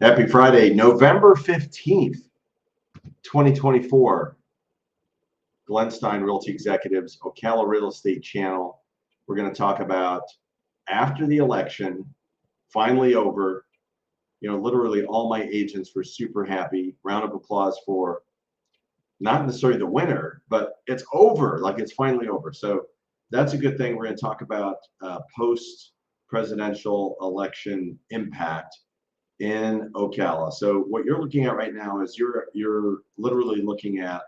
Happy Friday, November 15th, 2024. Glenn Stein, Realty Executives, Ocala Real Estate channel. We're going to talk about after the election, finally over. You know, literally all my agents were super happy. Round of applause for not necessarily the winner, but it's over, like it's finally over. So that's a good thing. We're going to talk about post-presidential election impact in Ocala. So what you're looking at right now is you're literally looking at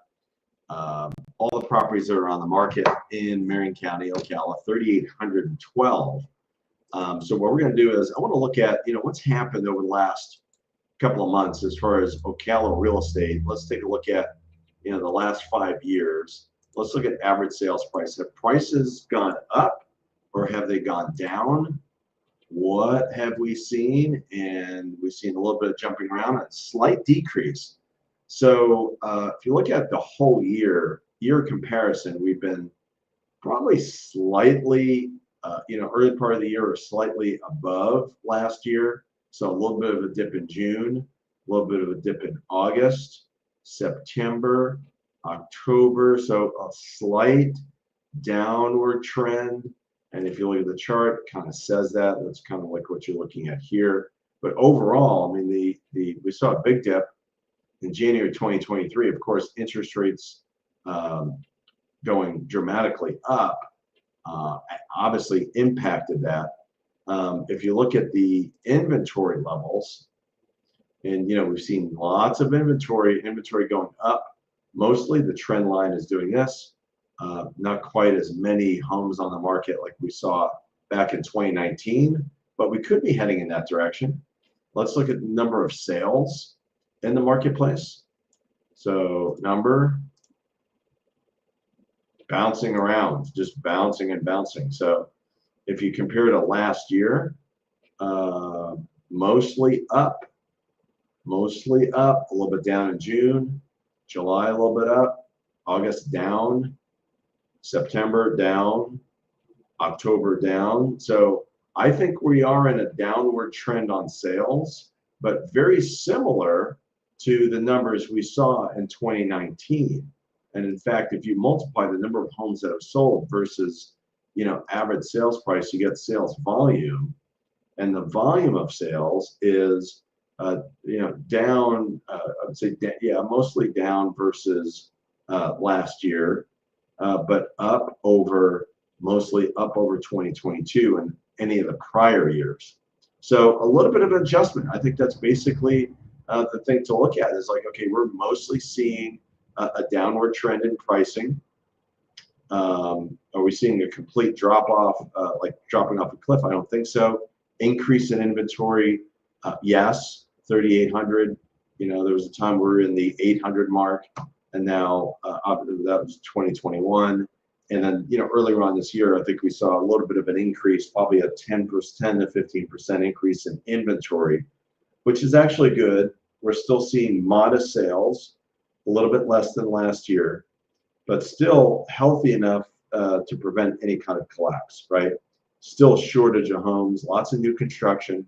all the properties that are on the market in Marion County, Ocala, 3,812. So what we're going to do is I want to look at what's happened over the last couple of months as far as Ocala real estate. Let's take a look at the last 5 years. Let's look at average sales price. Have prices gone up or have they gone down? What have we seen? And we've seen a little bit of jumping around, a slight decrease. So if you look at the whole year comparison, we've been probably slightly, early part of the year or slightly above last year. So a little bit of a dip in June, a little bit of a dip in August, September, October. So a slight downward trend. And if you look at the chart, it kind of says that. That's kind of like what you're looking at here. But overall, I mean, we saw a big dip in January 2023. Of course, interest rates going dramatically up obviously impacted that. If you look at the inventory levels, and we've seen lots of inventory going up. Mostly the trend line is doing this. Not quite as many homes on the market like we saw back in 2019, but we could be heading in that direction. Let's look at the number of sales in the marketplace. So number bouncing around, just bouncing and bouncing. So if you compare to last year, mostly up, a little bit down in June, July a little bit up, August down, September down, October down. So I think we are in a downward trend on sales, but very similar to the numbers we saw in 2019. And in fact, if you multiply the number of homes that have sold versus average sales price, you get sales volume, and the volume of sales is down. I would say mostly down versus last year. But mostly up over 2022 and any of the prior years. So a little bit of adjustment. I think that's basically the thing to look at is like, okay, we're mostly seeing a downward trend in pricing. Are we seeing a complete drop off, like dropping off a cliff? I don't think so. Increase in inventory, yes, 3,800. There was a time we were in the 800 mark. And now that was 2021. And then, earlier on this year, I think we saw a little bit of an increase, probably a 10 to 15% increase in inventory, which is actually good. We're still seeing modest sales, a little bit less than last year, but still healthy enough to prevent any kind of collapse, right? Still shortage of homes, lots of new construction.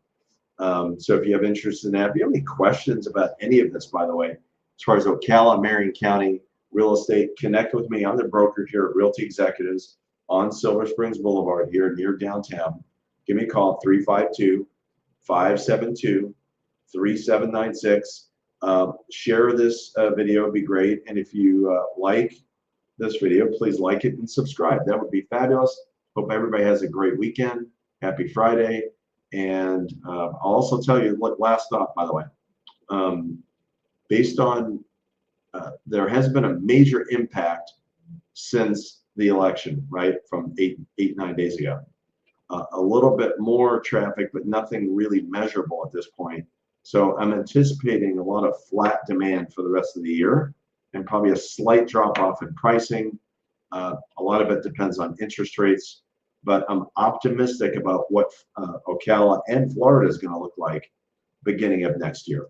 So if you have interest in that, if you have any questions about any of this, by the way, as far as Ocala, Marion County real estate, connect with me. I'm the broker here at Realty Executives on Silver Springs Boulevard here near downtown. Give me a call, 352-572-3796. Share this video, would be great. And if you like this video, please like it and subscribe. That would be fabulous. Hope everybody has a great weekend. Happy Friday. And I'll also tell you, last thought, by the way. Based on there has been a major impact since the election, right, from 9 days ago. A little bit more traffic, but nothing really measurable at this point. So I'm anticipating a lot of flat demand for the rest of the year and probably a slight drop off in pricing. A lot of it depends on interest rates, but I'm optimistic about what Ocala and Florida is going to look like beginning of next year.